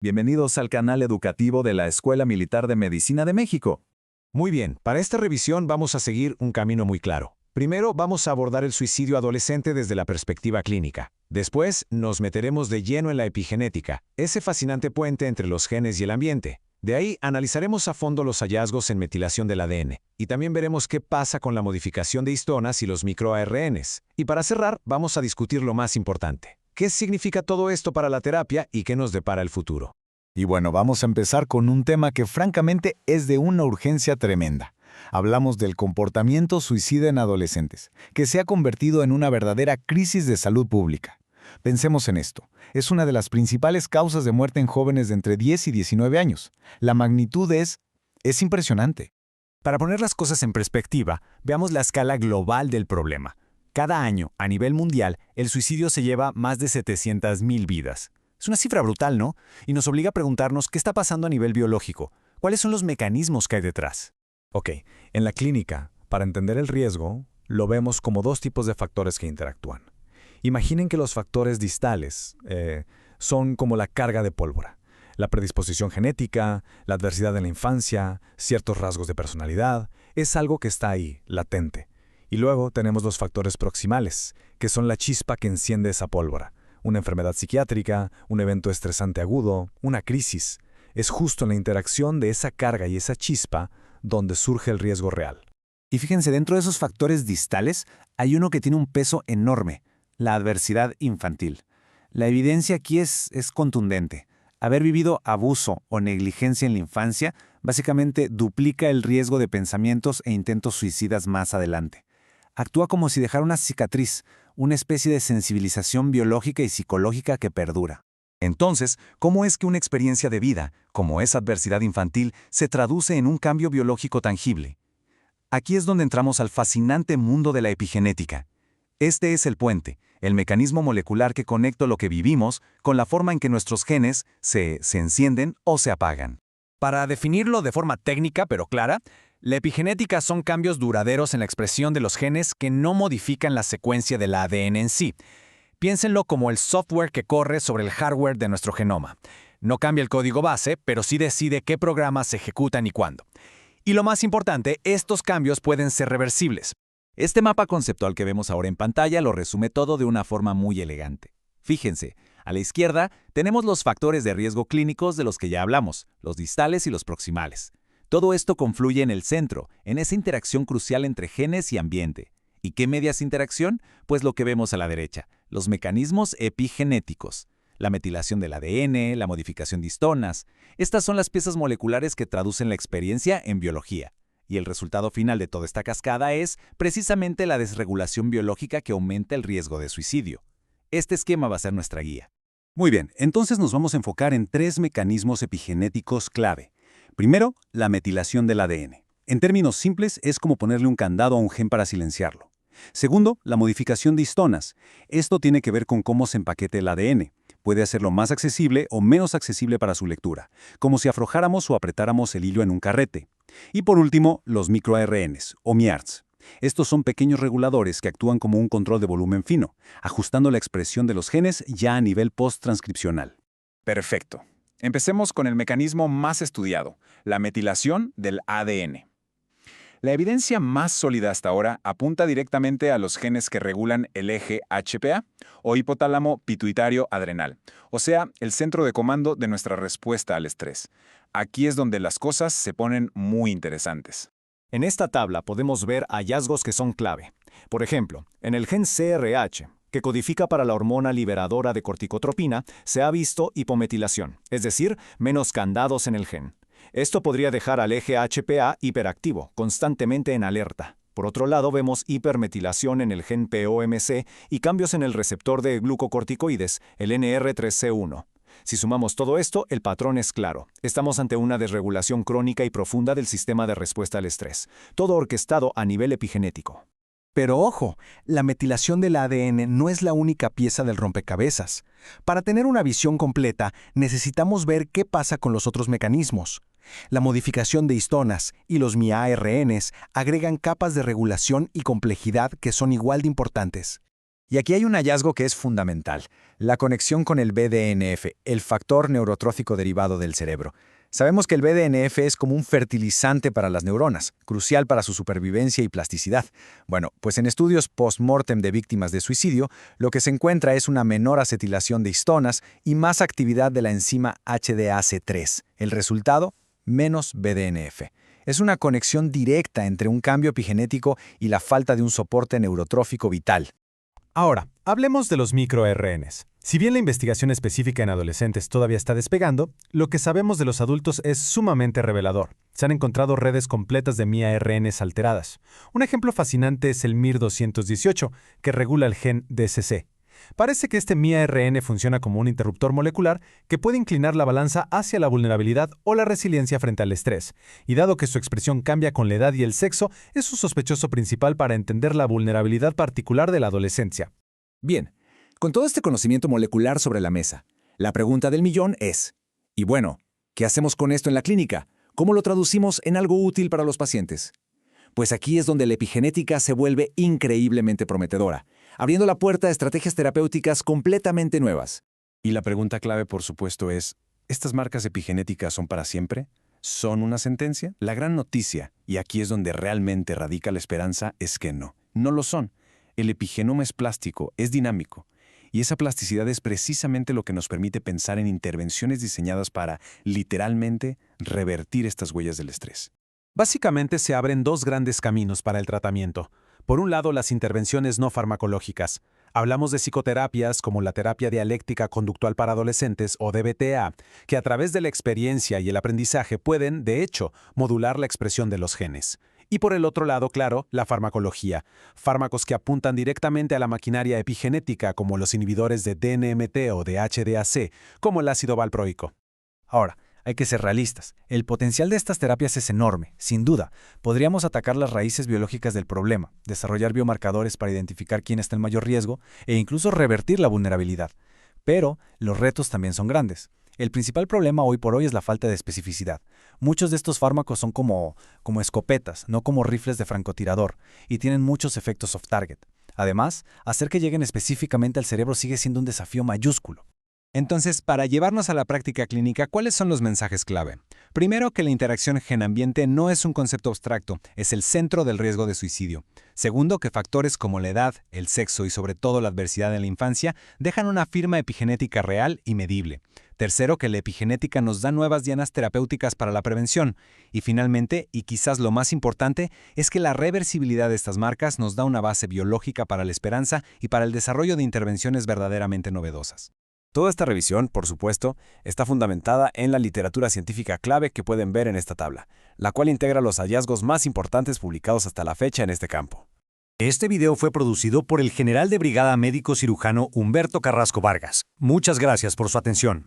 Bienvenidos al canal educativo de la Escuela Militar de Medicina de México. Muy bien, para esta revisión vamos a seguir un camino muy claro. Primero vamos a abordar el suicidio adolescente desde la perspectiva clínica. Después nos meteremos de lleno en la epigenética, ese fascinante puente entre los genes y el ambiente. De ahí analizaremos a fondo los hallazgos en metilación del ADN y también veremos qué pasa con la modificación de histonas y los microARNs. Y para cerrar, vamos a discutir lo más importante. ¿Qué significa todo esto para la terapia y qué nos depara el futuro? Y bueno, vamos a empezar con un tema que francamente es de una urgencia tremenda. Hablamos del comportamiento suicida en adolescentes, que se ha convertido en una verdadera crisis de salud pública. Pensemos en esto. Es una de las principales causas de muerte en jóvenes de entre 10 y 19 años. La magnitud es impresionante. Para poner las cosas en perspectiva, veamos la escala global del problema. Cada año, a nivel mundial, el suicidio se lleva más de 700,000 vidas. Es una cifra brutal, ¿no? Y nos obliga a preguntarnos qué está pasando a nivel biológico. ¿Cuáles son los mecanismos que hay detrás? Ok, en la clínica, para entender el riesgo, lo vemos como dos tipos de factores que interactúan. Imaginen que los factores distales son como la carga de pólvora. La predisposición genética, la adversidad en la infancia, ciertos rasgos de personalidad, es algo que está ahí, latente. Y luego tenemos los factores proximales, que son la chispa que enciende esa pólvora. Una enfermedad psiquiátrica, un evento estresante agudo, una crisis. Es justo en la interacción de esa carga y esa chispa donde surge el riesgo real. Y fíjense, dentro de esos factores distales hay uno que tiene un peso enorme: la adversidad infantil. La evidencia aquí es contundente. Haber vivido abuso o negligencia en la infancia básicamente duplica el riesgo de pensamientos e intentos suicidas más adelante. Actúa como si dejara una cicatriz, una especie de sensibilización biológica y psicológica que perdura. Entonces, ¿cómo es que una experiencia de vida, como esa adversidad infantil, se traduce en un cambio biológico tangible? Aquí es donde entramos al fascinante mundo de la epigenética. Este es el puente, el mecanismo molecular que conecta lo que vivimos con la forma en que nuestros genes se encienden o se apagan. Para definirlo de forma técnica pero clara, la epigenética son cambios duraderos en la expresión de los genes que no modifican la secuencia del ADN en sí. Piénsenlo como el software que corre sobre el hardware de nuestro genoma. No cambia el código base, pero sí decide qué programas se ejecutan y cuándo. Y lo más importante, estos cambios pueden ser reversibles. Este mapa conceptual que vemos ahora en pantalla lo resume todo de una forma muy elegante. Fíjense, a la izquierda tenemos los factores de riesgo clínicos de los que ya hablamos, los distales y los proximales. Todo esto confluye en el centro, en esa interacción crucial entre genes y ambiente. ¿Y qué media esa interacción? Pues lo que vemos a la derecha, los mecanismos epigenéticos. La metilación del ADN, la modificación de histonas. Estas son las piezas moleculares que traducen la experiencia en biología. Y el resultado final de toda esta cascada es precisamente la desregulación biológica que aumenta el riesgo de suicidio. Este esquema va a ser nuestra guía. Muy bien, entonces nos vamos a enfocar en tres mecanismos epigenéticos clave. Primero, la metilación del ADN. En términos simples, es como ponerle un candado a un gen para silenciarlo. Segundo, la modificación de histonas. Esto tiene que ver con cómo se empaqueta el ADN. Puede hacerlo más accesible o menos accesible para su lectura, como si aflojáramos o apretáramos el hilo en un carrete. Y por último, los microARNs, o MIARS. Estos son pequeños reguladores que actúan como un control de volumen fino, ajustando la expresión de los genes ya a nivel post-transcripcional. Perfecto. Empecemos con el mecanismo más estudiado, la metilación del ADN. La evidencia más sólida hasta ahora apunta directamente a los genes que regulan el eje HPA, o hipotálamo pituitario adrenal, o sea, el centro de comando de nuestra respuesta al estrés. Aquí es donde las cosas se ponen muy interesantes. En esta tabla podemos ver hallazgos que son clave. Por ejemplo, en el gen CRH, que codifica para la hormona liberadora de corticotropina, se ha visto hipometilación, es decir, menos candados en el gen. Esto podría dejar al eje HPA hiperactivo, constantemente en alerta. Por otro lado, vemos hipermetilación en el gen POMC y cambios en el receptor de glucocorticoides, el NR3C1. Si sumamos todo esto, el patrón es claro. Estamos ante una desregulación crónica y profunda del sistema de respuesta al estrés, todo orquestado a nivel epigenético. Pero ojo, la metilación del ADN no es la única pieza del rompecabezas. Para tener una visión completa, necesitamos ver qué pasa con los otros mecanismos. La modificación de histonas y los miARNs agregan capas de regulación y complejidad que son igual de importantes. Y aquí hay un hallazgo que es fundamental, la conexión con el BDNF, el factor neurotrófico derivado del cerebro. Sabemos que el BDNF es como un fertilizante para las neuronas, crucial para su supervivencia y plasticidad. Bueno, pues en estudios post-mortem de víctimas de suicidio, lo que se encuentra es una menor acetilación de histonas y más actividad de la enzima HDAC3. El resultado, menos BDNF. Es una conexión directa entre un cambio epigenético y la falta de un soporte neurotrófico vital. Ahora, hablemos de los microRNs. Si bien la investigación específica en adolescentes todavía está despegando, lo que sabemos de los adultos es sumamente revelador. Se han encontrado redes completas de miRNs alteradas. Un ejemplo fascinante es el MIR218, que regula el gen DCC. Parece que este miRN funciona como un interruptor molecular que puede inclinar la balanza hacia la vulnerabilidad o la resiliencia frente al estrés, y dado que su expresión cambia con la edad y el sexo, es un sospechoso principal para entender la vulnerabilidad particular de la adolescencia. Bien, con todo este conocimiento molecular sobre la mesa, la pregunta del millón es, y bueno, ¿qué hacemos con esto en la clínica? ¿Cómo lo traducimos en algo útil para los pacientes? Pues aquí es donde la epigenética se vuelve increíblemente prometedora, abriendo la puerta a estrategias terapéuticas completamente nuevas. Y la pregunta clave, por supuesto, es, ¿estas marcas epigenéticas son para siempre? ¿Son una sentencia? La gran noticia, y aquí es donde realmente radica la esperanza, es que no. No lo son. El epigenoma es plástico, es dinámico. Y esa plasticidad es precisamente lo que nos permite pensar en intervenciones diseñadas para, literalmente, revertir estas huellas del estrés. Básicamente se abren dos grandes caminos para el tratamiento. Por un lado, las intervenciones no farmacológicas. Hablamos de psicoterapias como la terapia dialéctica conductual para adolescentes o DBTA, que a través de la experiencia y el aprendizaje pueden, de hecho, modular la expresión de los genes. Y por el otro lado, claro, la farmacología. Fármacos que apuntan directamente a la maquinaria epigenética como los inhibidores de DNMT o de HDAC, como el ácido valproico. Ahora, hay que ser realistas. El potencial de estas terapias es enorme, sin duda. Podríamos atacar las raíces biológicas del problema, desarrollar biomarcadores para identificar quién está en mayor riesgo e incluso revertir la vulnerabilidad. Pero los retos también son grandes. El principal problema hoy por hoy es la falta de especificidad. Muchos de estos fármacos son como escopetas, no como rifles de francotirador, y tienen muchos efectos off-target. Además, hacer que lleguen específicamente al cerebro sigue siendo un desafío mayúsculo. Entonces, para llevarnos a la práctica clínica, ¿cuáles son los mensajes clave? Primero, que la interacción gen-ambiente no es un concepto abstracto, es el centro del riesgo de suicidio. Segundo, que factores como la edad, el sexo y sobre todo la adversidad en la infancia dejan una firma epigenética real y medible. Tercero, que la epigenética nos da nuevas dianas terapéuticas para la prevención. Y finalmente, y quizás lo más importante, es que la reversibilidad de estas marcas nos da una base biológica para la esperanza y para el desarrollo de intervenciones verdaderamente novedosas. Toda esta revisión, por supuesto, está fundamentada en la literatura científica clave que pueden ver en esta tabla, la cual integra los hallazgos más importantes publicados hasta la fecha en este campo. Este video fue producido por el general de brigada médico cirujano Humberto Carrasco Vargas. Muchas gracias por su atención.